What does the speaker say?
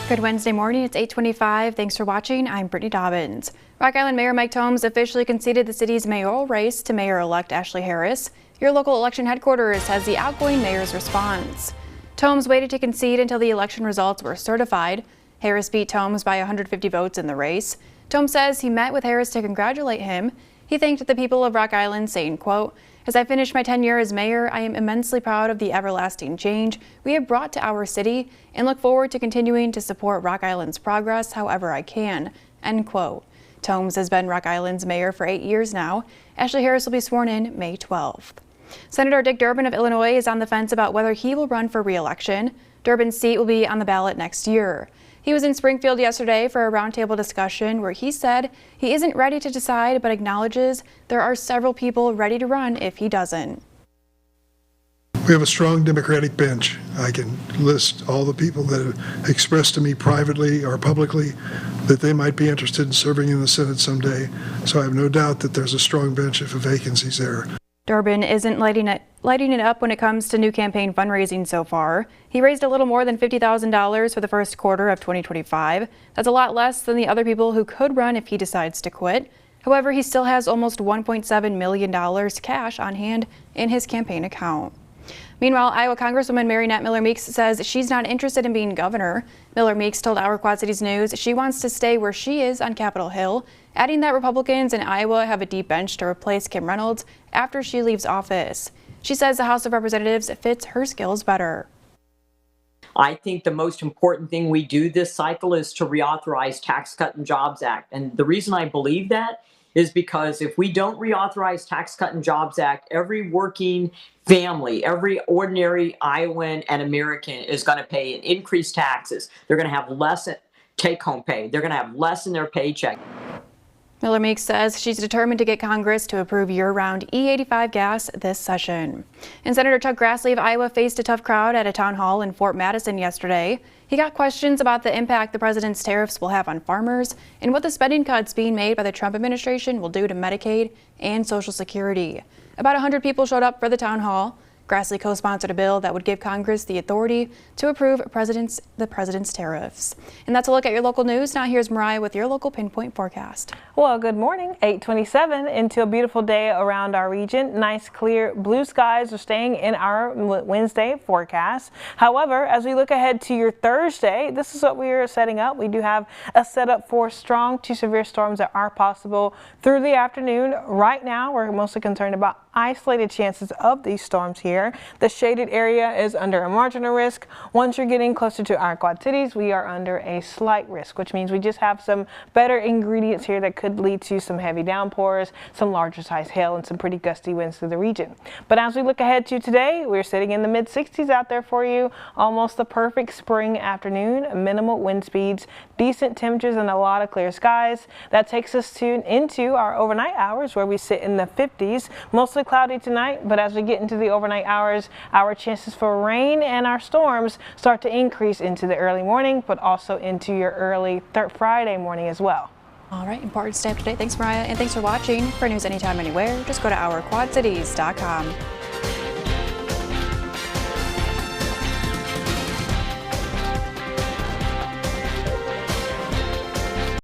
Good Wednesday morning, it's 8:25. Thanks for watching. I'm Brittany Dobbins. Rock Island Mayor Mike Tomes officially conceded the city's mayoral race to Mayor-elect Ashley Harris. Your local election headquarters has the outgoing mayor's response. Tomes waited to concede until the election results were certified. Harris beat Tomes by 150 votes in the race. Tomes says he met with Harris to congratulate him. He thanked the people of Rock Island, saying, quote, "As I finish my tenure as mayor, I am immensely proud of the everlasting change we have brought to our city and look forward to continuing to support Rock Island's progress however I can," end quote. Tomes has been Rock Island's mayor for 8 years now. Ashley Harris will be sworn in May 12th. Senator Dick Durbin of Illinois is on the fence about whether he will run for re-election. Durbin's seat will be on the ballot next year. He was in Springfield yesterday for a roundtable discussion where he said he isn't ready to decide but acknowledges there are several people ready to run if he doesn't. We have a strong Democratic bench. I can list all the people that have expressed to me privately or publicly that they might be interested in serving in the Senate someday. So I have no doubt that there's a strong bench if a vacancy's there. Durbin isn't lighting it up when it comes to new campaign fundraising so far. He raised a little more than $50,000 for the first quarter of 2025. That's a lot less than the other people who could run if he decides to quit. However, he still has almost $1.7 million cash on hand in his campaign account. Meanwhile, Iowa Congresswoman Marinette Miller Meeks says she's not interested in being governor. Miller Meeks told our Quad Cities News she wants to stay where she is on Capitol Hill, adding that Republicans in Iowa have a deep bench to replace Kim Reynolds after she leaves office. She says the House of Representatives fits her skills better. I think the most important thing we do this cycle is to reauthorize Tax Cut and Jobs Act. And the reason I believe that is because if we don't reauthorize Tax Cut and Jobs Act, every working family, every ordinary Iowan and American is going to pay increased taxes. They're going to have less take-home pay. They're going to have less in their paycheck. Miller Meeks says she's determined to get Congress to approve year-round E85 gas this session. And Senator Chuck Grassley of Iowa faced a tough crowd at a town hall in Fort Madison yesterday. He got questions about the impact the president's tariffs will have on farmers and what the spending cuts being made by the Trump administration will do to Medicaid and Social Security. About 100 people showed up for the town hall. Grassley co-sponsored a bill that would give Congress the authority to approve the president's tariffs. And that's a look at your local news. Now here's Mariah with your local pinpoint forecast. Well, good morning. 8:27 into a beautiful day around our region. Nice clear blue skies are staying in our Wednesday forecast. However, as we look ahead to your Thursday, this is what we are setting up. We do have a setup for strong to severe storms that are possible through the afternoon. Right now, we're mostly concerned about isolated chances of these storms here. The shaded area is under a marginal risk. Once you're getting closer to our Quad Cities, we are under a slight risk, which means we just have some better ingredients here that could lead to some heavy downpours, some larger size hail, and some pretty gusty winds through the region. But as we look ahead to today, we're sitting in the mid 60s out there for you. Almost the perfect spring afternoon, minimal wind speeds, decent temperatures, and a lot of clear skies. That takes us into our overnight hours where we sit in the 50s. Mostly cloudy tonight, but as we get into the overnight hours, our chances for rain and our storms start to increase into the early morning, but also into your early Friday morning as well. All right, important stay up to date. Thanks, Mariah, and thanks for watching. For news anytime, anywhere, just go to ourquadcities.com.